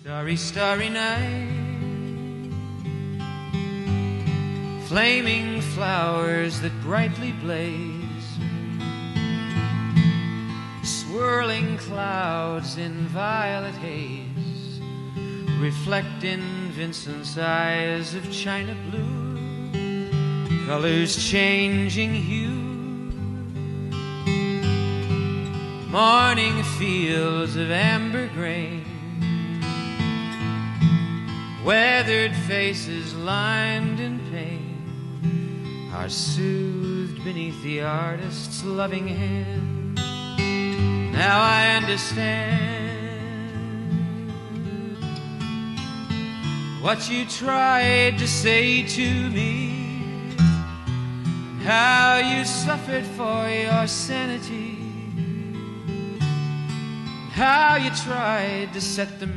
Starry, starry night, flaming flowers that brightly blaze, swirling clouds in violet haze, reflect in Vincent's eyes of china blue, colors changing hue. Morning fields of amber grain, weathered faces lined in pain, are soothed beneath the artist's loving hand. Now I understand what you tried to say to me, how you suffered for your sanity, how you tried to set the